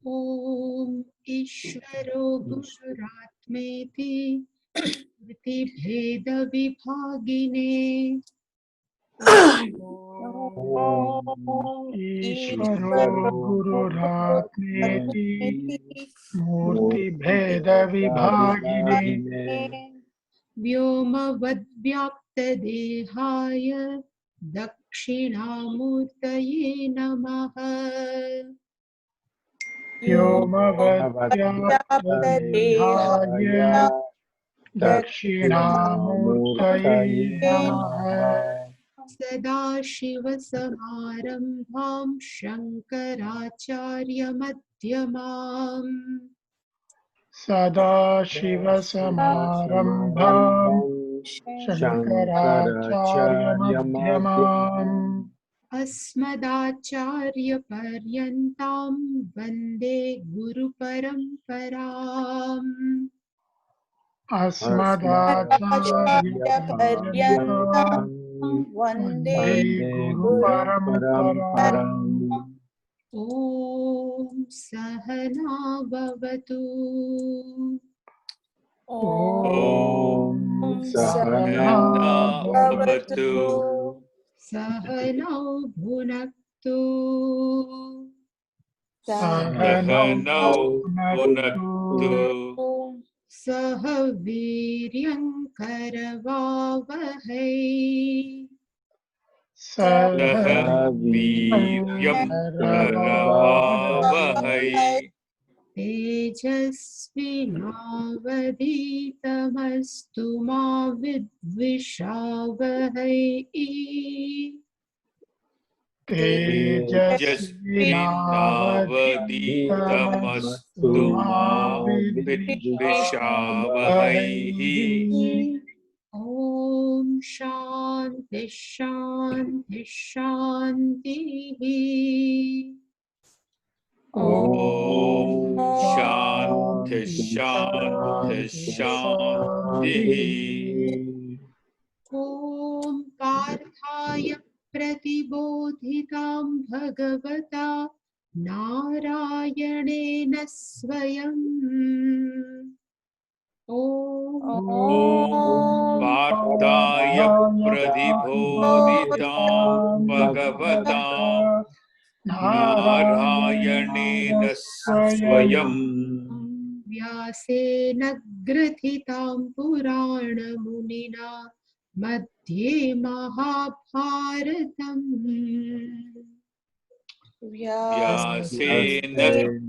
ओम ईश्वरो गुरुरात्मेति भेद विभागिने ईश्वरो गुरुरात्मेति मूर्तिभेद विभागिने व्योमवद्व्याप्तदेहाय दक्षिणामूर्तये नमः। व्योमवद्व्याप्तदेहाय दक्षिणामूर्तये नमः। सदाशिवसमारम्भां शङ्कराचार्यमध्यमाम् सदाशिवसमारम्भां शङ्कराचार्यमध्यमाम् अस्मदाचार्यपर्यन्तां वन्दे गुरुपरम्पराम्। अस्मदाचार्यपर्यन्तां वन्दे गुरुपरम्पराम्। ॐ सहना भवतु। ॐ सहना भवतु। सहनौ भुनक्तु। सहनौ भुनक्तु। सह वीर्यङ्करवावहै। सह वीर्यङ्करवावहै। तेजस्विनावधीतमस्तु मा विद्विषावहै। तेजस्विनावधीतमस्तु मा विद्विषावहै। ॐ शान्ति शान्ति शान्तिः। ॐ शान्ति शान्ति शान्तिः। ॐ पार्थाय प्रतिबोधितां भगवता नारायणेन स्वयम्। ॐ पार्थाय प्रतिबोधितां भगवता नारायणेन स्वयम्। व्यासेन ग्रथितां पुराणमुनिना मध्ये महाभारतम्। व्यासेन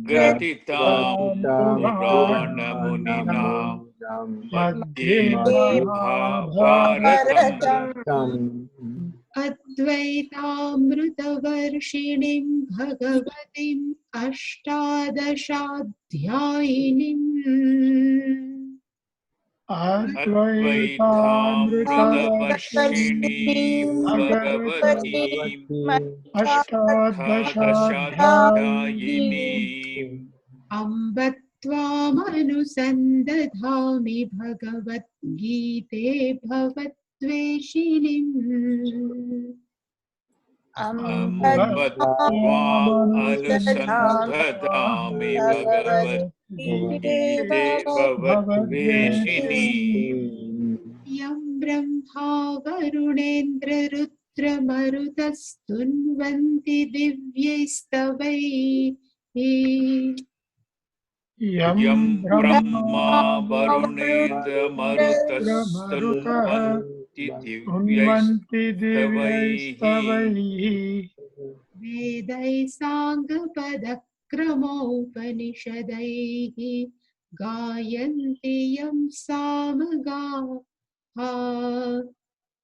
ग्रथितां पुराणमुनिना मध्ये महाभारतम्। अद्वैतामृतवर्षिणीं भगवतीम् अष्टादशाध्यायिनीम्। अद्वैतामृतवर्षिणीं भगवतीम् अष्टादशाध्यायिनीम्। अम्ब त्वामनुसन्दधामि भगवद्गीते भवद्वेषिणीम्। अम्ब त्वामनुसन्दधामि भगवद्गीते भवद्वेषिणीम्। यं ब्रह्मा वरुणेन्द्ररुद्रमरुतस्तुन्वन्ति दिव्यैस्तवैः। यं ब्रह्मा वरुणेन्द्रमरुतस्तुन्वन्ति दिव्यैस्तवैः। वेदैः साङ्गपदक्रमोपनिषदैः गायन्ति यं सामगाः।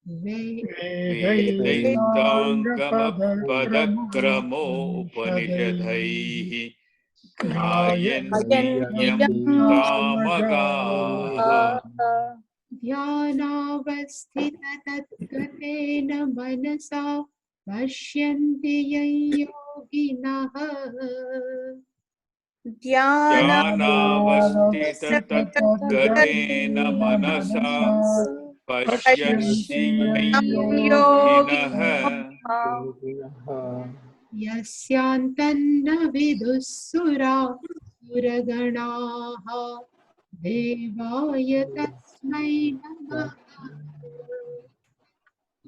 वेदैस्ताङ्गपदक्रमोपनिषदैः गायन्ति यं सामगाः। ध्यानावस्थिततद्गतेन मनसा पश्यन्ति यं योगिनः। ध्यानावस्थिततद्गतेन मनसा पश्यन्ति योगिनः यस्यान्तन्न विदुः सुरगणाः देवाय तस्मै नमः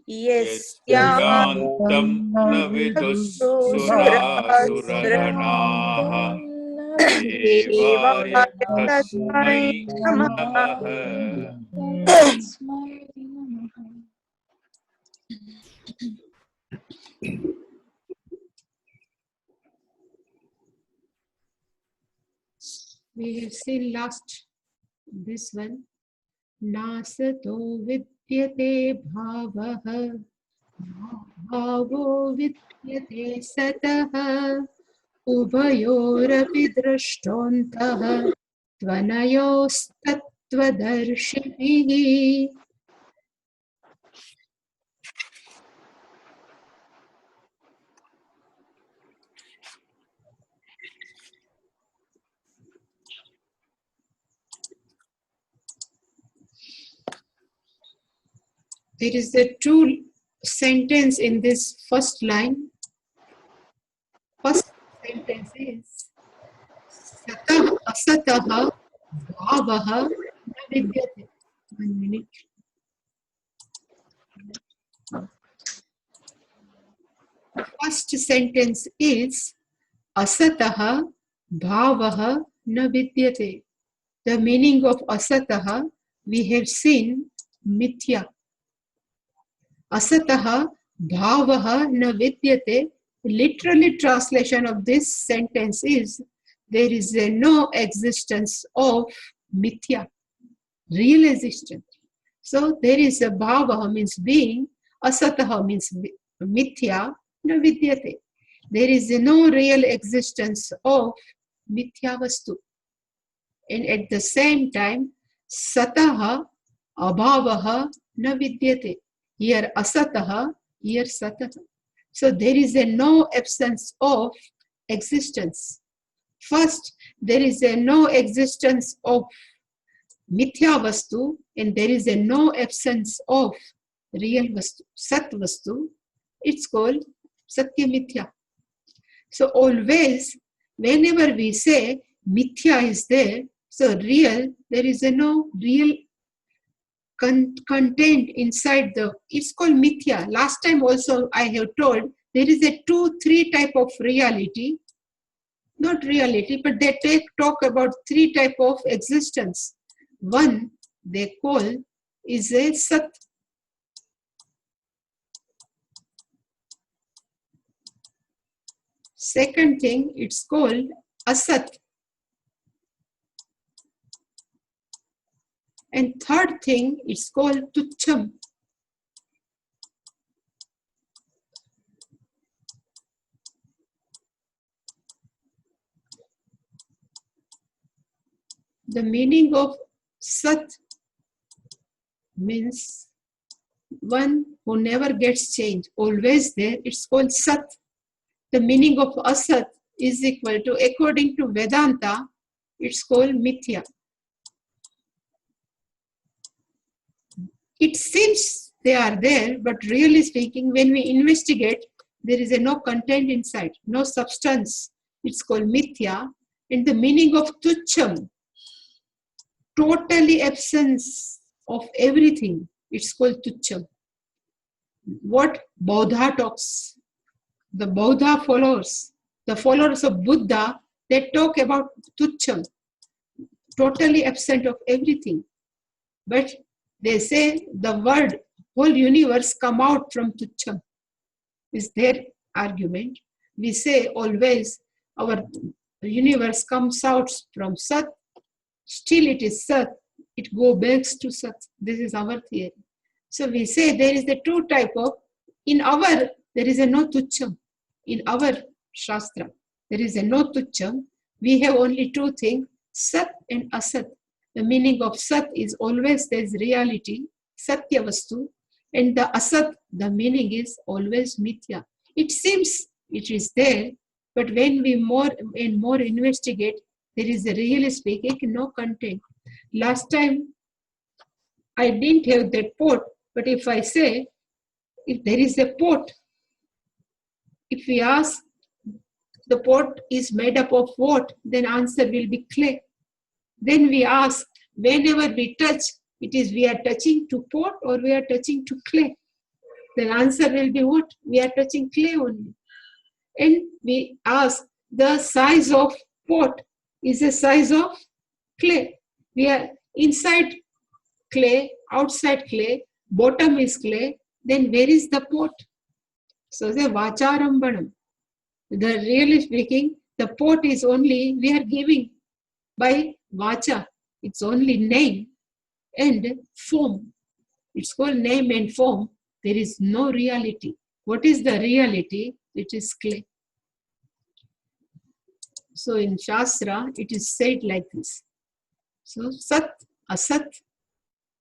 यस्यान्तं न विदुःसुरासुरगणाः देवाय तस्मै नमः We have seen last this one. नासतो विद्यते भावः भावो विद्यते सतः उभयोरपि दृष्टोऽन्तः त्वनयोस्तत्त्वदर्शिभिः. There is a true sentence in this first line. First sentence is Satah asatah bhavah na vidyate. 1 minute. First sentence is asatah bhavah na vidyate. The meaning of asatah we have seen mithya. Asatah bhavah na vidyate. Literally translation of this sentence is there is a no existence of mithya, real existence. So there is a bhava means being, asatah means mithya, na vidyate. There is no real existence of mithya vastu. And at the same time, satah abhavaha na vidyate. Here asatah, here satah. So there is a no absence of existence. First, there is a no existence of mithya vastu, and there is a no absence of real vastu, sat vastu. It's called satya mithya. So always, whenever we say mithya is there, so real, there is a no real content inside the, it's called mithya. Last time also I have told there is a 2-3 type of reality, not reality, but they talk about 3 type of existence. One they call is a sat. Second thing, it's called asat. And third thing, it's called tucham. The meaning of sat means one who never gets changed, always there, it's called sat. The meaning of asat is equal to, according to Vedanta, it's called mithya. It seems they are there, but really speaking, when we investigate, there is a no content inside, no substance. It's called mithya. And the meaning of tucham, totally absence of everything, it's called tucham. What Bodha talks, the Bodha followers, the followers of Buddha, they talk about tucham, totally absent of everything. But they say the word whole universe come out from tucham, is their argument. We say always our universe comes out from sat, still it is sat, it goes back to sat. This is our theory. So we say there is the 2 type of, in our, there is a no tucham. In our Shastra, there is a no tucham. We have only 2 things, sat and asat. The meaning of sat is always there is reality, satya vastu, and the asat, the meaning is always mithya. It seems it is there, but when we more and more investigate, There is, really speaking, no content. Last time I didn't have that pot, but if I say, if there is a pot, if we ask the pot is made up of what, then answer will be clay. Then we ask, whenever we touch, it is we are touching to pot or we are touching to clay. The answer will be what? We are touching clay only. And we ask, the size of pot is the size of clay. We are inside clay, outside clay, bottom is clay, then where is the pot? So the vacharambanam. The really speaking, the pot is only, we are giving by vacha. It's only name and form. It's called name and form. There is no reality. What is the reality? It is clay. So in Shastra, it is said like this. So Sat, Asat,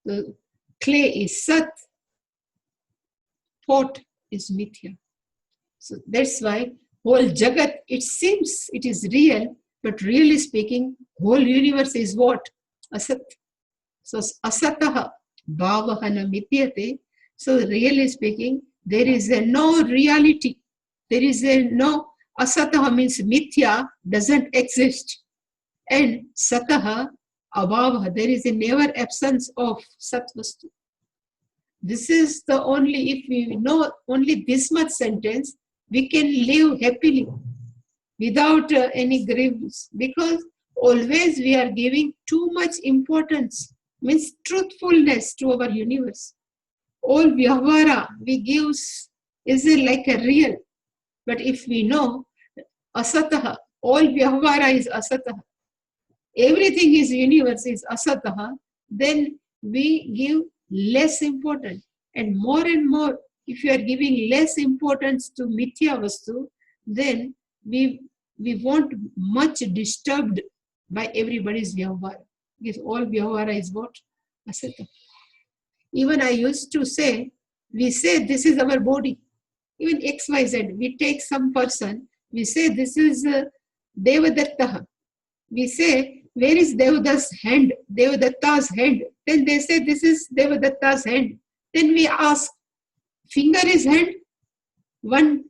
the clay is Sat, pot is Mithya. So that's why whole Jagat, it seems it is real, but really speaking, whole universe is what? Asat. So Asataha Bhavaha na Mithyate. So really speaking, there is a no reality. There is a no, Asataha means Mithya doesn't exist. And Sataha Abhavaha, there is a never absence of Satvastu. This is the only, if we know only this much sentence, we can live happily without any griefs, because always we are giving too much importance, means truthfulness to our universe. All vyavara we give is like a real, but if we know asataha, all vyavara is asataha, everything is universe is asataha, then we give less importance. And more, if you are giving less importance to mithya vastu, then we won't much disturbed by everybody's vyavara. Because all vyavara is what? Asata. Even I used to say, we say this is our body. Even XYZ, we take some person, we say this is Devadattaha. We say, where is Devadatta's hand? Devadatta's hand. Then they say this is Devadatta's hand. Then we ask, finger is hand? One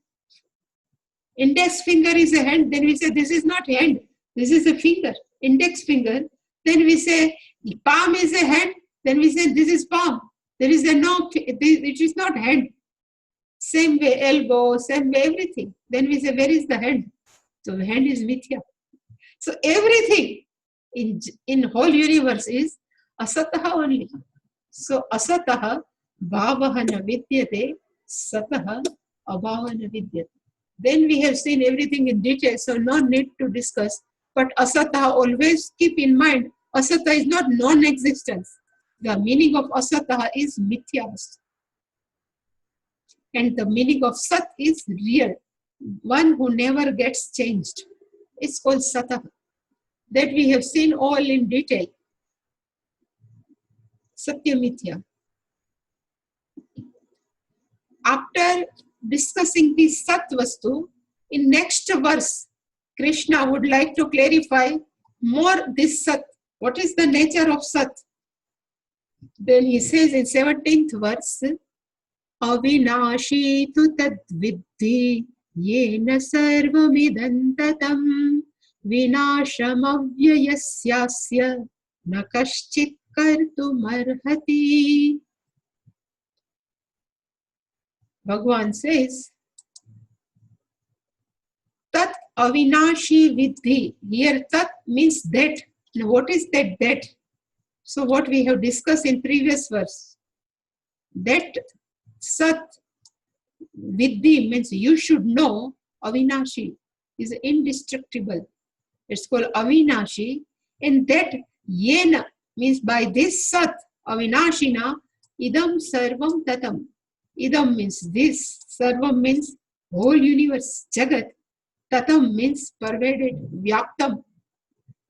index finger is a hand. Then we say this is not hand. This is a finger, index finger. Then we say palm is a hand. Then we say this is palm. There is a no, it is not hand. Same way elbow, same way everything. Then we say where is the hand? So the hand is mithya. So everything in whole universe is asataha only. So asataha bhavaha na vidyate, sataha abhava na vidyate. Then we have seen everything in detail, so no need to discuss. But asataha, always keep in mind, asata is not non-existence. The meaning of asataha is mithya. And the meaning of sat is real. One who never gets changed. It's called sataha. That we have seen all in detail. Satya mithya. After discussing the sat vastu, in next verse, Krishna would like to clarify more this sat. What is the nature of sat? Then he says in 17th verse, Avinashi tu tad viddhi yena sarvamidantatam vinasham avyayasyasya na kaschit kartum arhati. Bhagavan says, Tat avinashi viddhi. Here tat means that. Now what is that? So what we have discussed in previous verse. That sat viddhi means you should know avinashi is indestructible. It's called avinashi. And that yena means by this sat avinashina idam sarvam tatam. Idam means this, sarvam means whole universe, jagat. Tatam means pervaded, vyaptam.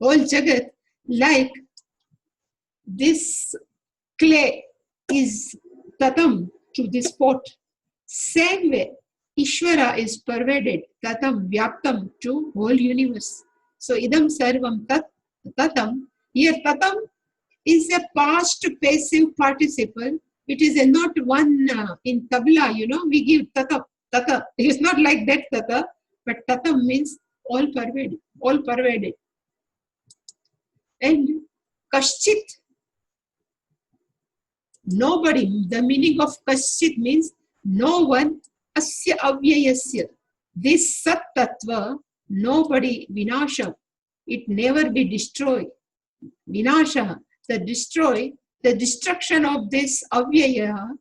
Whole jagat, like this clay is tatam to this pot. Same way, Ishvara is pervaded, tatam vyaptam to whole universe. So idam sarvam tatam. Here tatam is a past passive participle. It is a not one in tabla, we give tata, tata. It's not like that tata, but tatam means all pervaded. And kashchit, nobody. The meaning of kashchit means no one. Asya avyayasya. This sat tattva, nobody, vinasha. It never be destroyed. Vinasha, the destruction of this avyaya,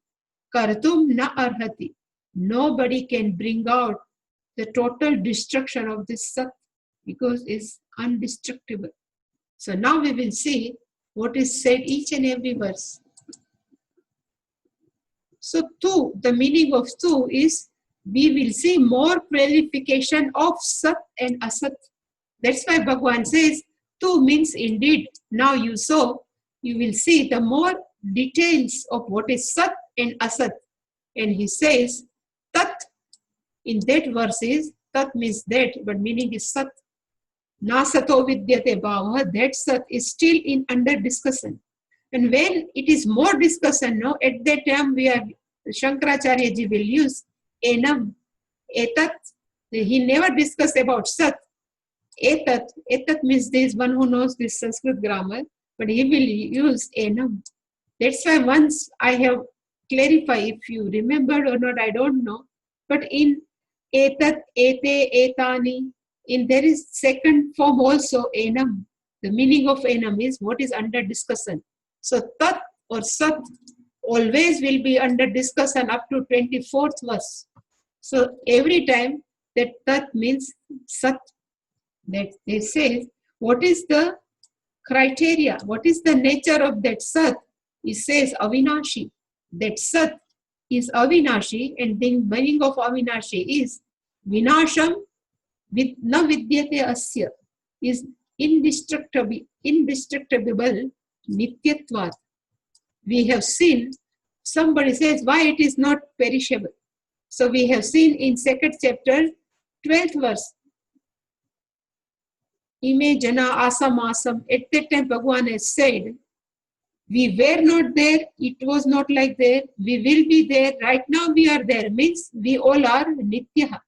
kartum na arhati. Nobody can bring out the total destruction of this sat because it's indestructible. So now we will see what is said each and every verse. So tu, the meaning of tu is we will see more clarification of sat and asat. That's why Bhagavan says tu means indeed. Now you will see the more details of what is sat and asat. And he says tat in that verse is tat means that, but meaning is sat. Na sato vidyate bhava, that sat is still in under discussion. And when it is more discussion, at that time Shankaracharya ji will use enam, etat. He never discussed about sat. Etat means there is one who knows this Sanskrit grammar, but he will use enam. That's why once I have clarified, if you remembered or not, I don't know. But in etat, ete, etani, there is second form also enam. The meaning of enam is what is under discussion. So tat or sat always will be under discussion up to 24th verse. So every time that tat means sat. That they say, what is the criteria? What is the nature of that sat? It says avinashi. That sat is avinashi, and the meaning of avinashi is vinasham with na vidyate asya, is indestructible nityatvat. We have seen, somebody says why it is not perishable. So we have seen in 2nd chapter 12th verse, Ime jana asam asam. At that time Bhagavan has said, we were not there, it was not like there, we will be there, right now we are there, means we all are nityaha.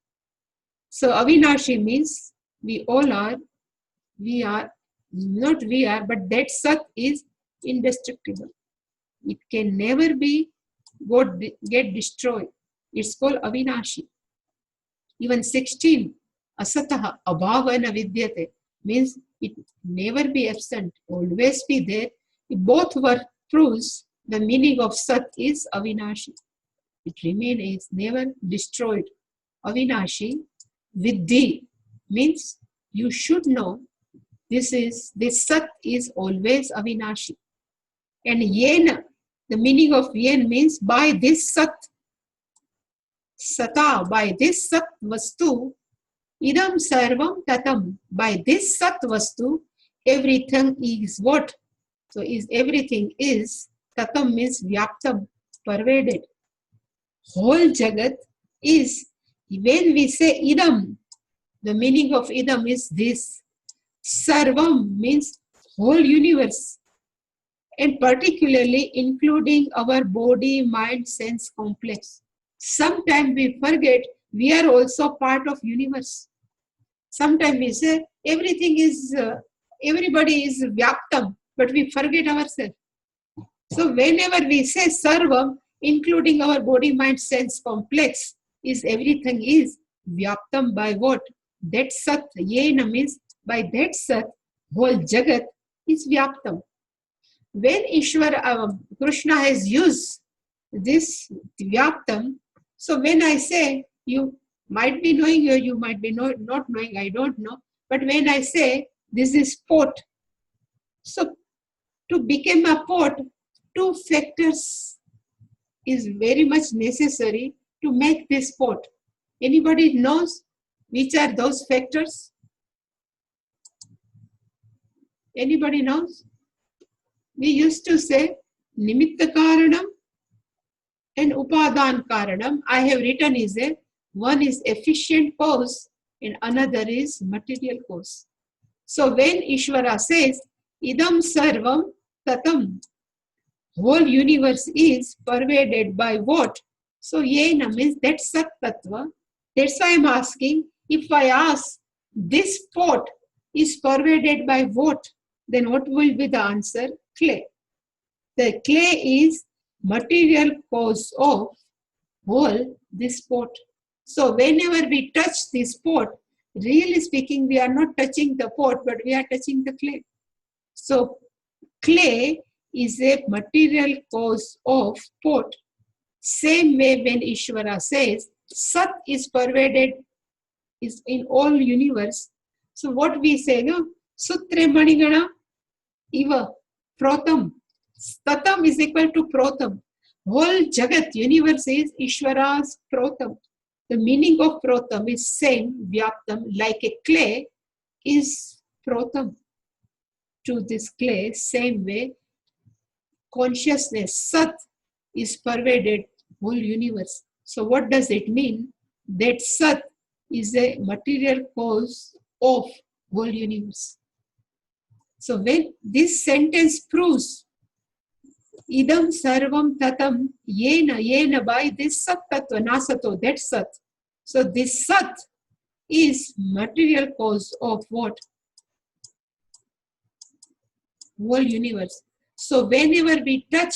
So avinashi means we all are, but that sat is indestructible. It can never get destroyed. It's called avinashi. Even 16, asataha, abhavana vidyate, means it never be absent, always be there. Both were proves the meaning of sat is avinashi. It remains, never destroyed. Avinashi, viddhi, means you should know this sat is always avinashi. And yena, the meaning of yen means by this sat, sata, by this sat vastu, idam sarvam tatam, by this sat vastu, everything is what? So everything is, tatam means vyaptam, pervaded. Whole jagat is, when we say idam, the meaning of idam is this. Sarvam means whole universe, and particularly including our body, mind, sense complex. Sometimes we forget we are also part of universe. Sometimes we say everybody is vyaptam, but we forget ourselves. So whenever we say sarvam, including our body, mind, sense complex, is everything is vyaptam by what? That sat, yena means by that sat, whole jagat is vyaptam. When Ishwar, Krishna has used this vyaptam, so when I say, you might be knowing or you might be not knowing, I don't know, but when I say this is pot, so to become a pot, 2 factors is very much necessary to make this pot. Anybody knows which are those factors? Anybody knows? We used to say nimitta karanam and upadan karanam. I have written one is efficient cause and another is material cause. So when Ishvara says, idam sarvam tatam, whole universe is pervaded by what? So yena means that Sat Tattva. That's why I'm asking, if I ask, this pot is pervaded by what? Then what will be the answer? Clay. The clay is material cause of whole this pot. So whenever we touch this pot, really speaking, we are not touching the pot, but we are touching the clay. So clay is a material cause of pot. Same way when Ishvara says, Sat is pervaded, is in all universe. So what we say, no? Sutre Manigana, Iva, Protam. Tatam is equal to Protam. Whole Jagat, universe is Ishvara's Protam. The meaning of Protam is same, Vyaptam, like a clay is Protam. To this clay, same way, consciousness, Sat, is pervaded whole universe. So what does it mean? That Sat is a material cause of whole universe. So when this sentence proves idam sarvam tatam yena by this Sat Tattva nasato, that Sat. So this Sat is material cause of what? Whole universe. So whenever we touch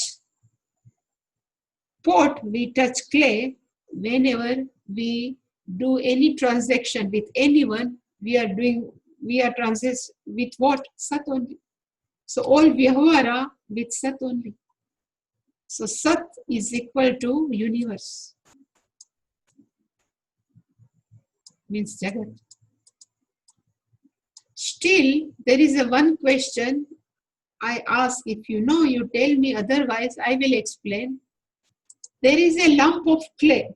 pot, we touch clay. Whenever we do any transaction with anyone, we are transit with what? Sat only. So all vyavahara with Sat only. So Sat is equal to universe. Means Jagat. Still, there is a one question I ask. If you know, you tell me, otherwise I will explain. There is a lump of clay.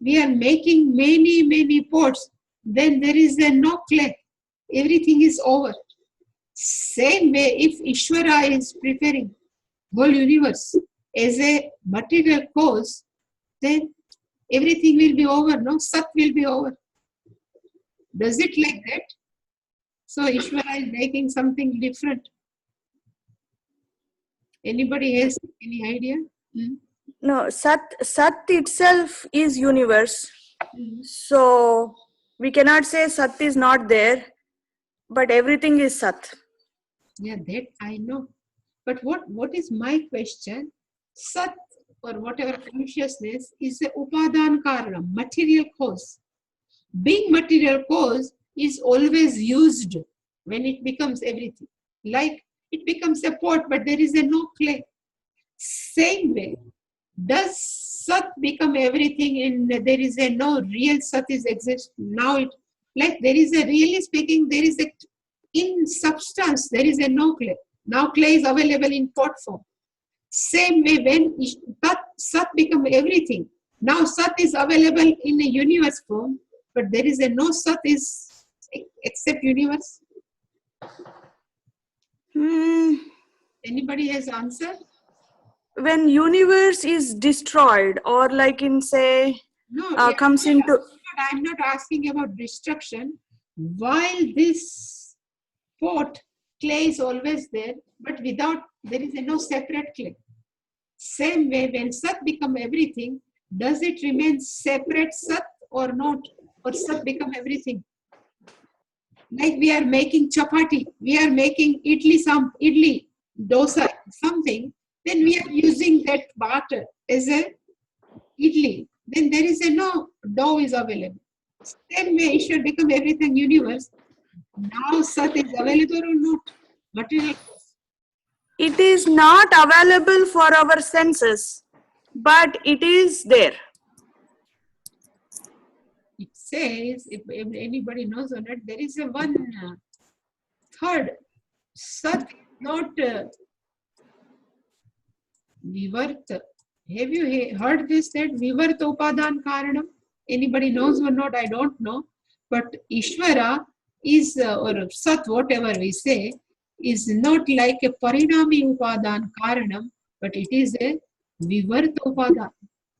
We are making many pots. Then there is no clay. Everything is over. Same way, if Ishvara is preparing whole universe as a material cause, then everything will be over, no? Sat will be over. Does it like that? So Ishvara is making something different. Anybody has any idea? No, Sat itself is universe. So we cannot say Sat is not there, but everything is Sat. Yeah, that I know. But what is my question? Sat or whatever consciousness is a upadan karana, material cause. Being material cause is always used when it becomes everything. Like it becomes a pot, but there is no clay. Same way, does Sat become everything and there is no real Sat is exist? Now it, like there is a, really speaking, there is a, in substance, there is no clay. Now clay is available in pot form. Same way when Sat become everything. Now Sat is available in a universe form, but there is no Sat is except universe. Anybody has answer? When universe is destroyed, or like in say, No, comes into... I'm not asking about destruction. While this pot, clay is always there, but without, there is no separate clay. Same way, when Sat become everything, does it remain separate Sat or not? Or Sat become everything? Like we are making chapati, we are making idli, dosa, something, then we are using that batter as a idli. Then there is no dough is available. Same way, it should become everything universe. Now Sat is available or not? Material. It is not available for our senses, but it is there. It says, if anybody knows or not, there is a one third. Sat is not Vivarta. Have you heard this, that Vivarta Upadan Karanam? Anybody knows or not? I don't know. But Ishvara is, or Sat, whatever we say, is not like a Parinami Upadan Karanam, but it is a Vivarta Upadan.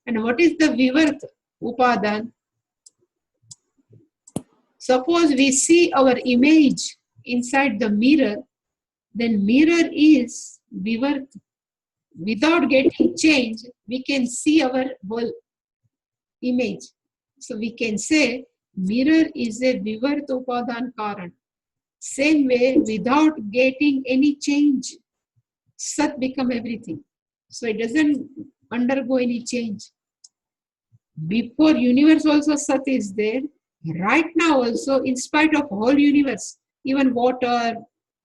And what is the Vivarta Upadan? Suppose we see our image inside the mirror, then mirror is vivarta. Without getting change, we can see our whole image. So we can say mirror is a vivarta upadan karan. Same way, without getting any change, sat become everything. So it doesn't undergo any change. Before universe also sat is there. Right now also, in spite of whole universe, even water,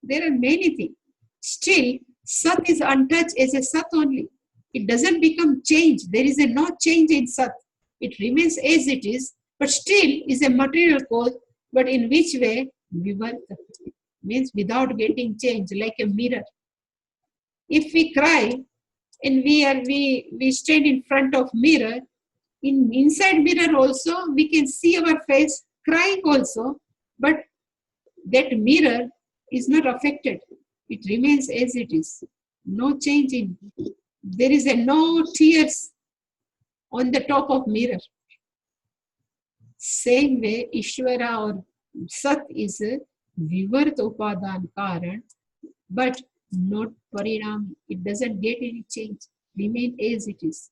there are many things. Still, sat is untouched as a sat only. It doesn't become change. There is a no change in sat. It remains as it is, but still is a material cause. But in which way? Vivarta. Means without getting change, like a mirror. If we cry and we stand in front of mirror, inside mirror also we can see our face crying also, but that mirror is not affected. It remains as it is. No change in. There is a no tears on the top of mirror. Same way, Ishvara or Sat is a Vivarta Upadan Karan, but not Parinam. It doesn't get any change. Remain as it is.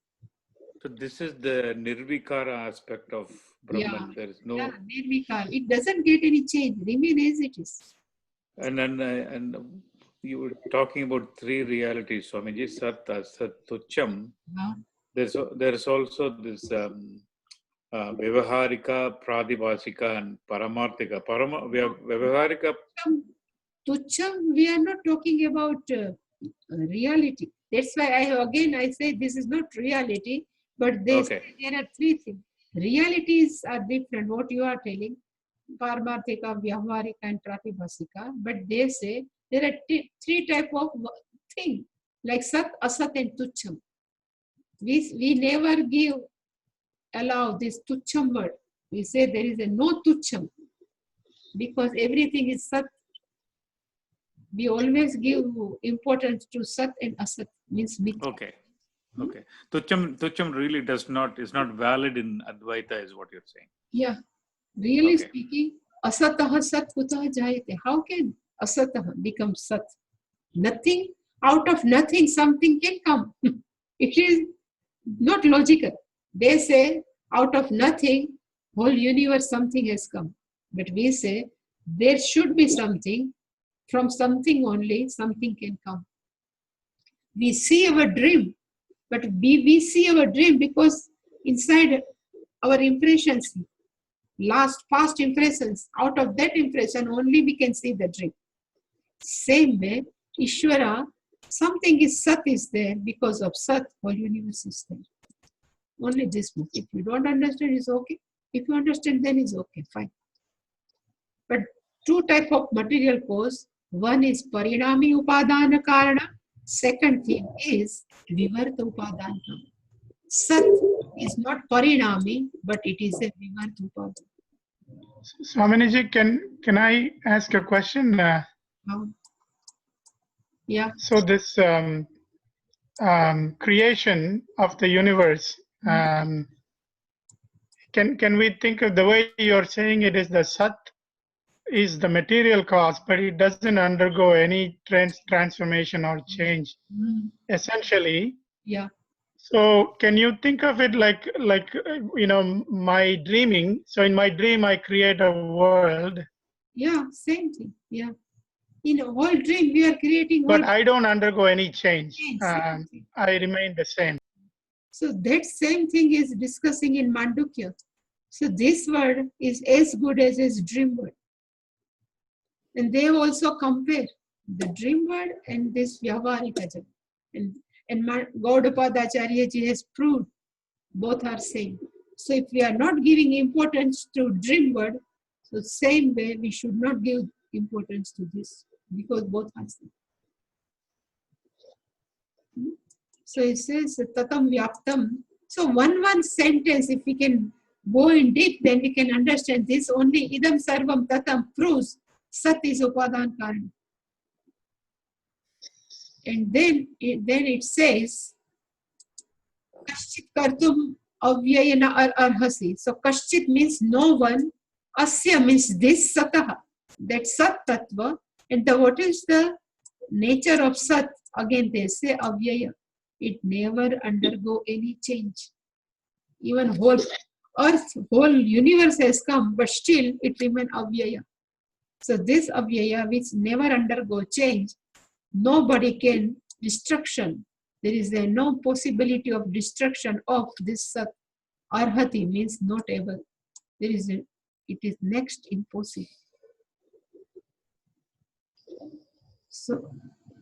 So this is the Nirvikara aspect of Brahman. Yeah. There is no. Yeah, Nirvikar. It doesn't get any change. Remain as it is. And you were talking about three realities, Swamiji, Sat, Asat, Tucham. There's also this Vyavaharika, Pradibhasika, and Paramarthika. Vyavaharika. Tucham, we are not talking about reality. That's why I say this is not reality, but there are three things. Realities are different, what you are telling, Paramarthika, Vyavaharika, and Pratibhasika, but they say there are three type of things, like Sat, Asat, and Tucham. We never allow this Tucham word. We say there is a no Tucham, because everything is Sat. We always give importance to Sat and Asat, means Mithya. Okay. Tucham really is not valid in Advaita, is what you're saying. Yeah. Really speaking, Asataha Sat Kutaha Jayate. How can Asataha become Sat? Nothing, out of nothing, something can come. It is not logical. They say, out of nothing, whole universe, something has come. But we say, there should be something. From something only, something can come. We see our dream, but we see our dream because inside our impressions, past impressions, out of that impression only we can see the dream. Same way, Ishvara, something is Sat is there, because of Sat, whole universe is there. Only this much. If you don't understand, it's okay. If you understand, then it's okay, fine. But two type of material cause. One is Parinami Upadana Karana. Second thing is Vivarta Upadana. Sat is not Parinami, but it is a Vivarta Upadana. Swaminiji, can I ask a question? Yeah. So this creation of the universe, can we think of the way you're saying it is the Sat is the material cause, but it doesn't undergo any transformation or change, essentially. Yeah. So can you think of it like my dreaming? So in my dream, I create a world. Yeah, same thing. Yeah. In a whole dream, we are creating. But I don't undergo any change. I remain the same. So that same thing is discussing in Mandukya. So this word is as good as his dream word. And they also compare the dream word and this Vyavaharika Jagat. And Gaudapada Acharya ji has proved both are same. So if we are not giving importance to dream word, so same way we should not give importance to this, because both are same. So it says Tatam Vyaptam. So one sentence, if we can go in deep, then we can understand this. Only Idam Sarvam Tatam proves Sat is Upadan Karan. And then it says Kaschit Kartum Avyayana Arhasi. So Kaschit means no one, Asya means this Sataha. that Sat Tattva. And what is the nature of Sat? Again they say Avyaya. It never undergo any change. Even whole earth, whole universe has come, but still it remains Avyaya. So this Avyaya which never undergo change, nobody can destruction. There is no possibility of destruction of this Sat. Arhati means not able. It is next impossible. So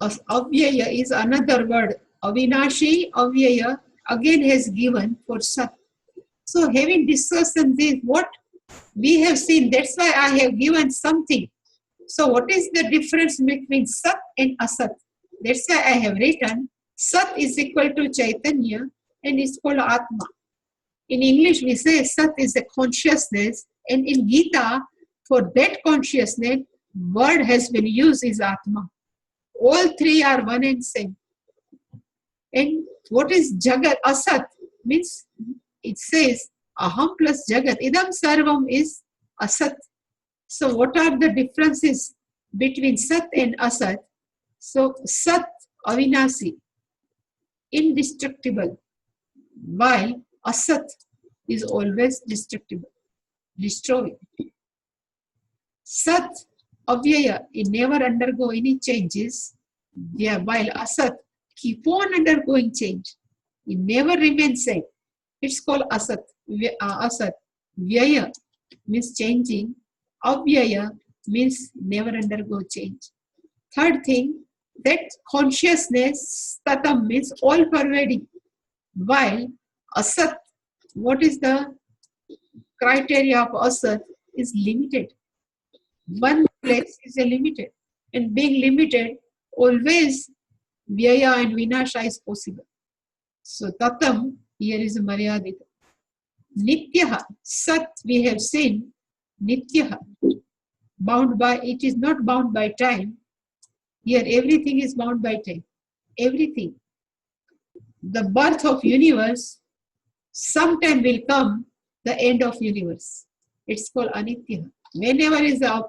Avyaya is another word. Avinashi, Avyaya again has given for Sat. So having discussed this, what we have seen, that's why I have given something. So what is the difference between Sat and Asat? That's why I have written Sat is equal to Chaitanya and it's called Atma. In English we say Sat is a consciousness, and in Gita for that consciousness word has been used is Atma. All three are one and same. And what is Jagat? Asat means it says Aham plus Jagat. Idam Sarvam is Asat. So what are the differences between Sat and Asat? So Sat, Avinasi, indestructible, while Asat is always destructible, destroyed. Sat, Avyaya, it never undergo any changes, while Asat keep on undergoing change. It never remains same. It's called Asat. Asat. Vyaya means changing. Avyaya means never undergo change. Third thing, that consciousness, Tatam means all pervading. While Asat, what is the criteria of Asat is limited. One place is a limited. And being limited, always Vyaya and Vinasha is possible. So Tatam here is Maryadita. Nityaha, Sat we have seen, Nityaha, bound by, it is not bound by time. Here everything is bound by time. Everything. The birth of universe, sometime will come, the end of universe. It's called Anitya. Whenever is a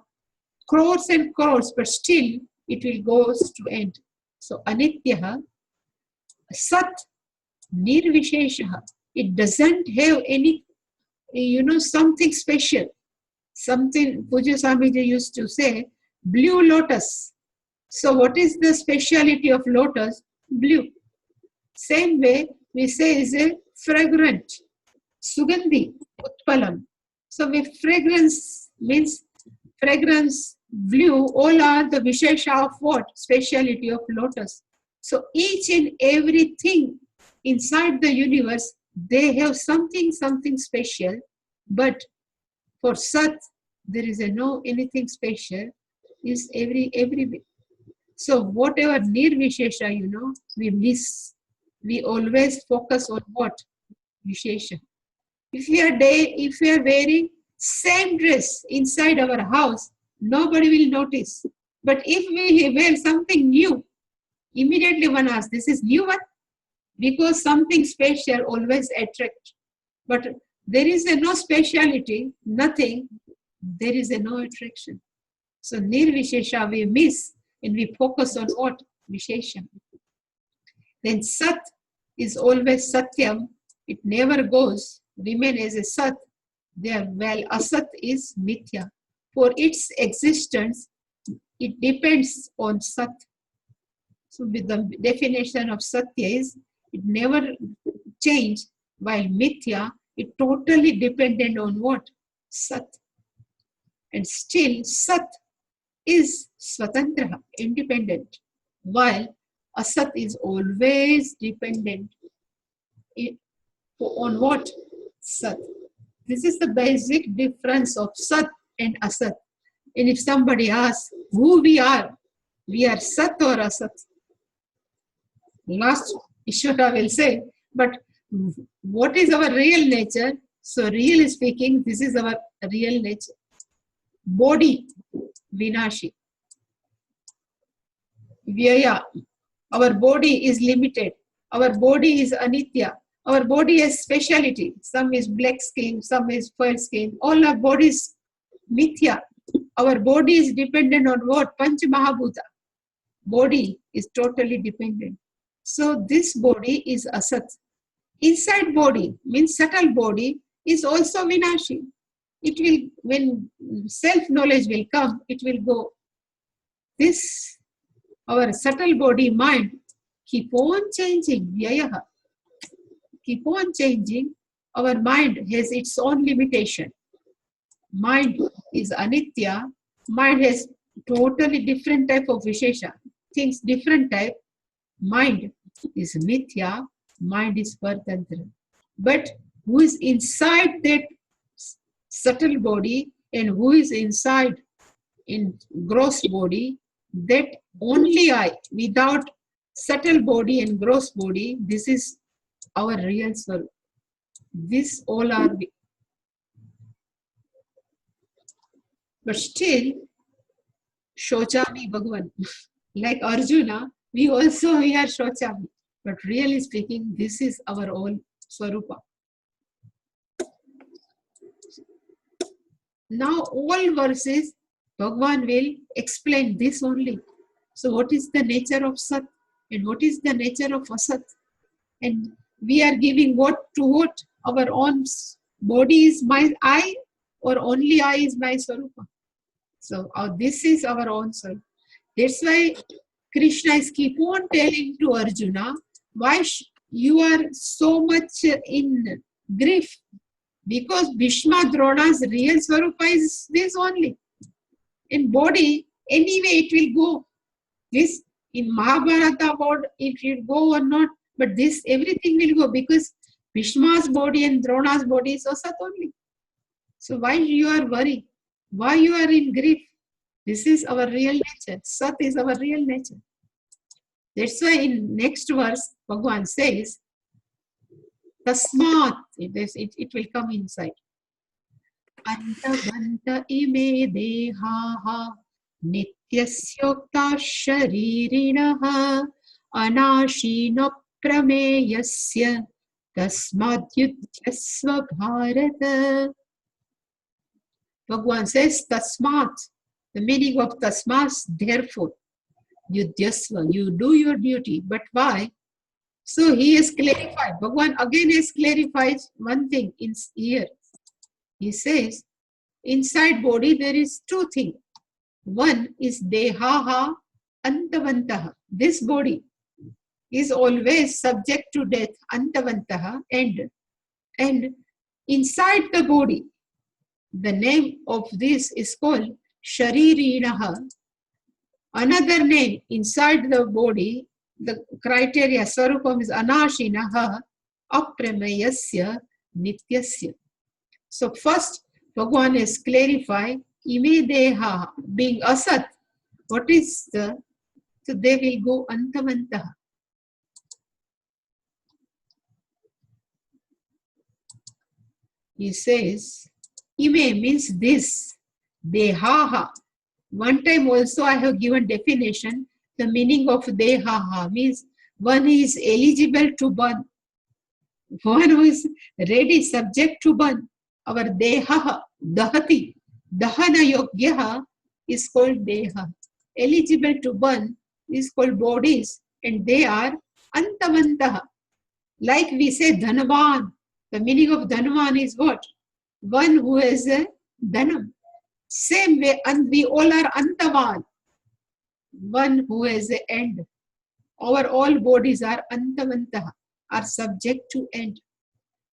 crores and crores, but still it will go to end. So Anitya, Sat, Nirvishesha. It doesn't have any, something special. Something Pujya Swamiji used to say, blue lotus. So what is the speciality of lotus? Blue. Same way we say is a fragrant. Sugandhi, Utpalam. So with fragrance means fragrance, blue, all are the Vishesha of what? Speciality of lotus. So each and everything inside the universe, they have something special, but for Sat, there is no anything special, is every. So whatever Nirvishesha, we miss. We always focus on what? Vishesha. If we are wearing same dress inside our house, nobody will notice. But if we wear something new, immediately one asks, this is new one? Because something special always attracts. But there is no speciality, nothing, there is no attraction. So Nirvishesha we miss and we focus on what? Vishesha. Then Sat is always Satyam. It never goes, remain as a Sat. There, while Asat is Mithya. For its existence, it depends on Sat. So with the definition of Satya is, it never change, while Mithya, it totally dependent on what? Sat. And still Sat is Swatantra, independent, while Asat is always dependent on what? Sat. This is the basic difference of Sat and Asat. And if somebody asks who we are Sat or Asat? Last Ishvara will say, but what is our real nature? So really speaking, this is our real nature. Body, Vinashi. Vyaya, our body is limited. Our body is Anitya. Our body has speciality. Some is black skin, some is fair skin. All our bodies Mithya. our body is dependent on what? Panch Mahabhuta. Body is totally dependent. So this body is asat. Inside body means subtle body is also vinashi. It will, when self-knowledge will come, it will go. This, our subtle body mind, keep on changing. Vyayaha. Keep on changing. Our mind has its own limitation. Mind is anitya. Mind has totally different type of vishesha. Things different type. Mind is mithya. Mind is paratantra. But who is inside that subtle body and who is inside in gross body, that only I, without subtle body and gross body, this is our real swarup. This all are we. But still, Shochami Bhagavan, like Arjuna, we are Shochami. But really speaking, this is our own Swarupa. Now all verses, Bhagavan will explain this only. So what is the nature of Sat and what is the nature of Asat? And we are giving what to what? Our own body is my I, or only I is my Swarupa. So this is our own Swarupa. That's why Krishna is keep on telling to Arjuna, why you are so much in grief? Because Bhishma Drona's real Swarupa is this only. In body, anyway it will go. This in Mahabharata about it will go or not, but this everything will go because Bhishma's body and Drona's body is Asat only. So why you are worried? Why you are in grief? This is our real nature. Sat is our real nature. That's why in next verse, Bhagavan says, Tasmat, it will come inside. Antavanta ime dehaha nityasyokta sharirinaha anashino prameyasya tasmadyutyasva bharata. Bhagavan says, Tasmat. The meaning of Tasmat, therefore. Yudyasva, you do your duty. But why? So he has clarified. Bhagavan again has clarified one thing in here. He says, inside body there is two things. One is dehaha antavantaha. This body is always subject to death, antavantaha, and inside the body, the name of this is called sharirinaha. Another name inside the body, the criteria, Swarupam is anashinaha apramayasya nityasya. So first, Bhagavan has clarified, ime deha, being asat, what is the, so they will go antavantaha. He says, ime means this, dehaha. One time also I have given definition. The meaning of dehaha means one is eligible to burn. One who is ready, subject to burn. Our dehaha, dahati, dahana yogyaha is called deha. Eligible to burn is called bodies and they are antavantaha. Like we say dhanavan. The meaning of dhanavan is what? One who has a dhanam. Same way, and we all are antavan. One who has an end. Our all bodies are antavantaha, are subject to end.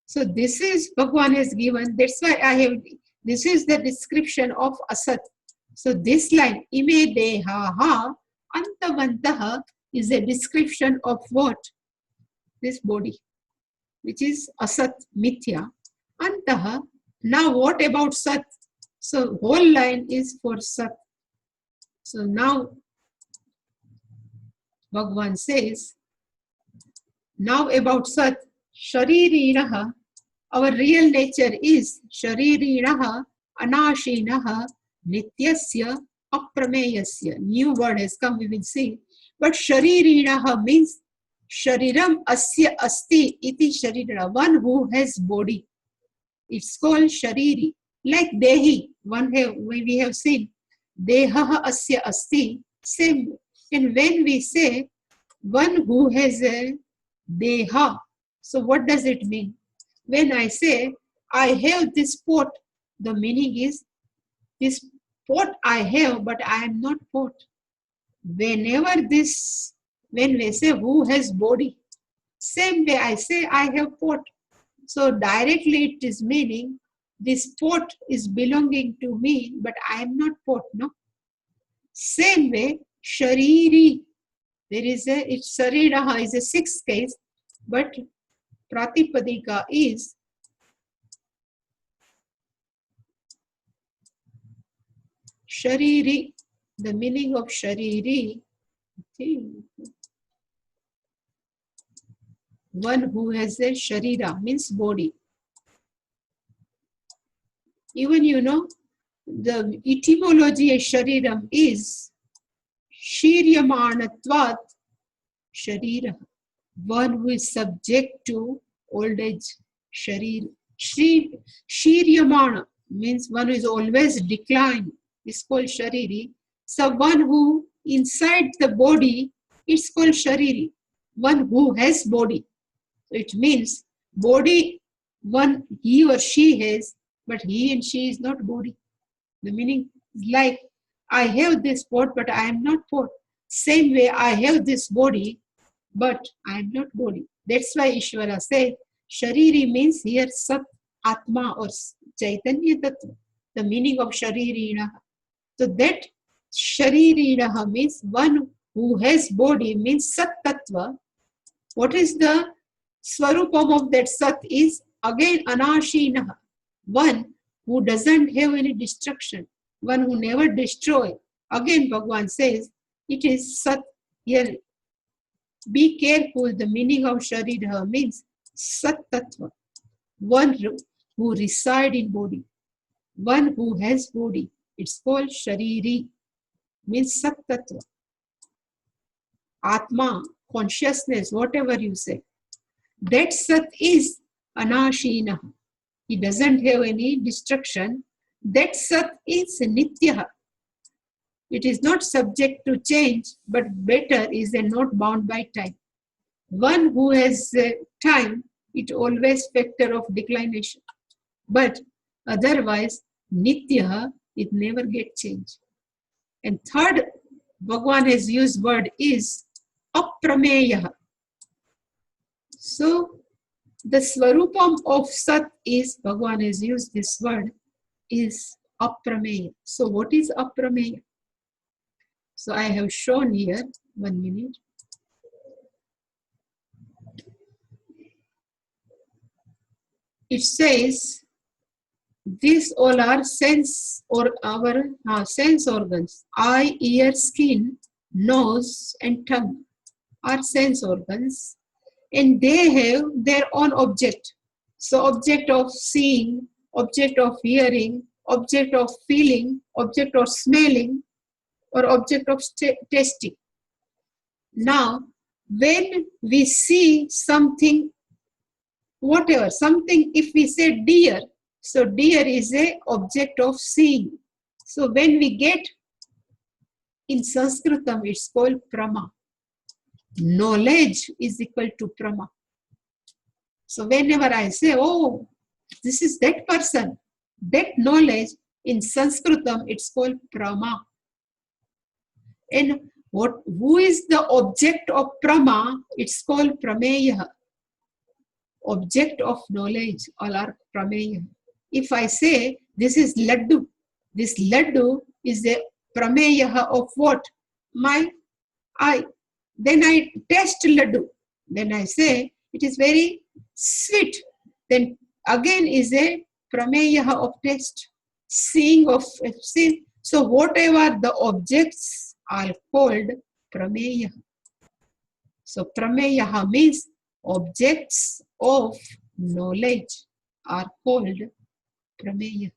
So this is Bhagavan has given. That's why I have, this is the description of Asat. So this line, ime dehaha antavantaha, is a description of what? This body, which is Asat, Mithya. Antaha. Now what about Sat? So whole line is for Sat. So now Bhagavan says, now about Sat, Sharirinaha, our real nature is Sharirinaha, Anashinaha, Nityasya, Aprameyasya. New word has come, we will see. But Sharirinaha means Shariram Asya Asti Iti Sharirina, one who has body. It's called Shariri. Like Dehi, we have seen. Deha asya asti, same. And when we say one who has a deha, so what does it mean? When I say I have this pot, the meaning is this pot I have, but I am not pot. When we say who has body, same way I say I have pot. So directly it is meaning this pot is belonging to me, but I am not pot, no? Same way, shariri. Sariraha is a sixth case, but pratipadika is shariri. The meaning of shariri, one who has a sharira, means body. Even the etymology of shariram is shiryamanatvat sharira, one who is subject to old age. Sharir. Shiryamana means one who is always declined. It's called shariri. So one who inside the body, it's called shariri. One who has body. So it means body, one he or she has, but he and she is not body. The meaning is like, I have this pot, but I am not pot. Same way, I have this body, but I am not body. That's why Ishvara said, Shariri means here Sat, Atma or Chaitanya Tattva. The meaning of Sharirinaha. So that Sharirinaha means one who has body, means Sat Tattva. What is the Swarupam of that Sat is again Anashinaha. One who doesn't have any destruction. One who never destroys. Again Bhagavan says, it is Sat. Here, be careful, the meaning of Sharira means Sat Tattva. One who resides in body. One who has body. It's called Shariri. Means Sat Tattva. Atma, consciousness, whatever you say. That Sat is Anashina. He doesn't have any destruction. That Sat is Nityaha. It is not subject to change, but better is not bound by time. One who has time, it always factor of declination. But otherwise, Nityaha, it never get changed. And third, Bhagavan has used word is Aprameyaha. So, the Swarupam of Sat is, Bhagavan has used this word, is Aprameya. So, what is Aprameya? So, I have shown here, 1 minute. It says, these all are sense or our sense organs. Eye, ear, skin, nose, and tongue are sense organs, and they have their own object. So, object of seeing, object of hearing, object of feeling, object of smelling, or object of tasting. Now, when we see something, whatever, something, if we say deer, so deer is a object of seeing. So when we get in Sanskritam, it's called prama. Knowledge is equal to prama. So whenever I say, oh, this is that person, that knowledge in Sanskritam, it's called prama. And who is the object of prama? It's called prameya. Object of knowledge, all are prameya. If I say this is laddu, this laddu is the prameya of what? My eye. Then I taste laddu. Then I say it is very sweet. Then again is a prameya of taste. Seeing of sin. So whatever the objects are called prameya. So prameya means objects of knowledge are called prameya.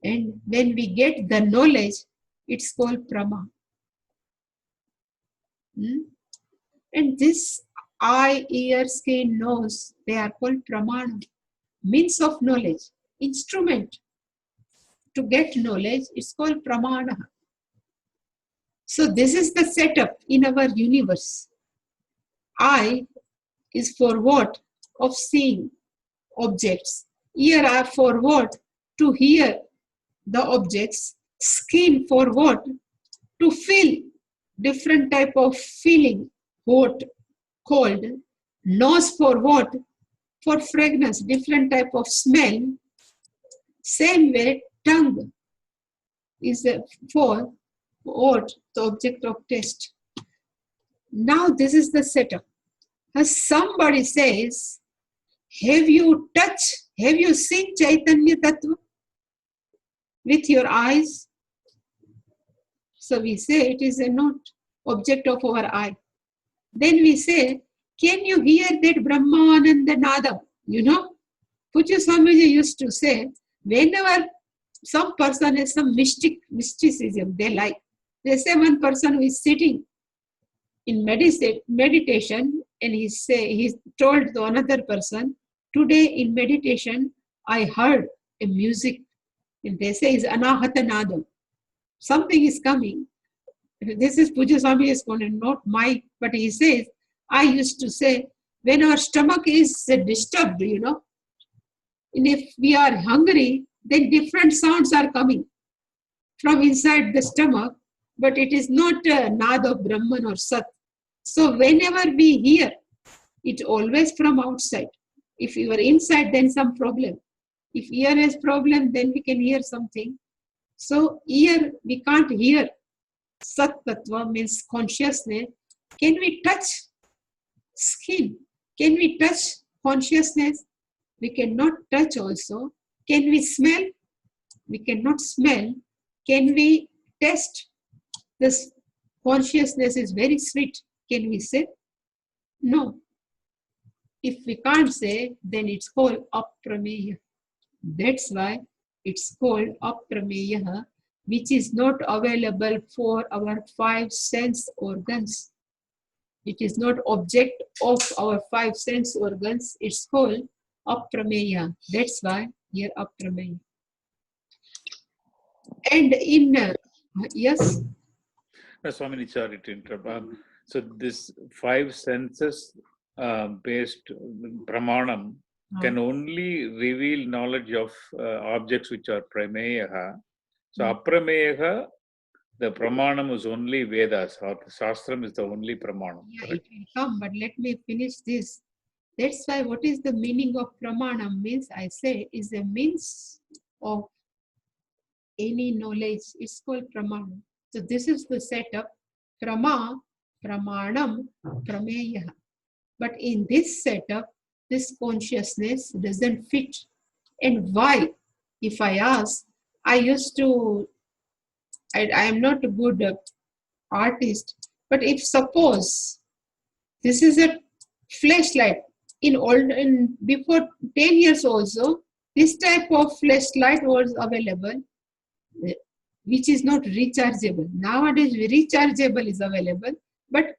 And when we get the knowledge, it's called prama. And this eye, ear, skin, nose, they are called pramana. Means of knowledge, instrument to get knowledge, it's called pramana. So this is the setup in our universe. Eye is for what? Of seeing objects. Ear are for what? To hear the objects. Skin for what? To feel different type of feeling, hot, cold. Nose for what? For fragrance, different type of smell. Same way, tongue is for what? The object of taste. Now this is the setup. As somebody says, have you seen Chaitanya Tattva with your eyes? So we say it is a not object of our eye. Then we say, can you hear that Brahmananda Nadam? You know, Pujya Swamiji used to say, whenever some person has some mysticism they like, they say one person who is sitting in meditation and he told to another person, today in meditation I heard a music, and they say is Anahata Nadam. Something is coming. This is Pujya Swami is going, not my, but he says, I used to say, when our stomach is disturbed, you know, and if we are hungry, then different sounds are coming from inside the stomach, but it is not a nad of Brahman or Sat. So whenever we hear, it always from outside. If you are inside, then some problem. If ear has problem, then we can hear something. So ear, we can't hear. Sat Tattva means consciousness. Can we touch skin? Can we touch consciousness? We cannot touch also. Can we smell? We cannot smell. Can we taste? This consciousness is very sweet. Can we say? No. If we can't say, then it's called aprameya. That's why it's called aprameya, which is not available for our 5 sense organs. It is not object of our 5 sense organs. It's called aprameya. That's why here aprameya. And in, yes? Swamini, sorry to interrupt. So this 5 senses based pramanam can only reveal knowledge of objects which are prameya. So aprameya, the pramanam is only Vedas, or the Shastram is the only pramanam. Yeah, it will come, but let me finish this. That's why what is the meaning of pramanam means, I say, is a means of any knowledge. It's called pramanam. So this is the setup. Pramanam, prameya. But in this setup, this consciousness doesn't fit. And why? If I ask, I am not a good artist, but if suppose this is a flashlight, before 10 years also, this type of flashlight was available, which is not rechargeable. Nowadays, rechargeable is available, but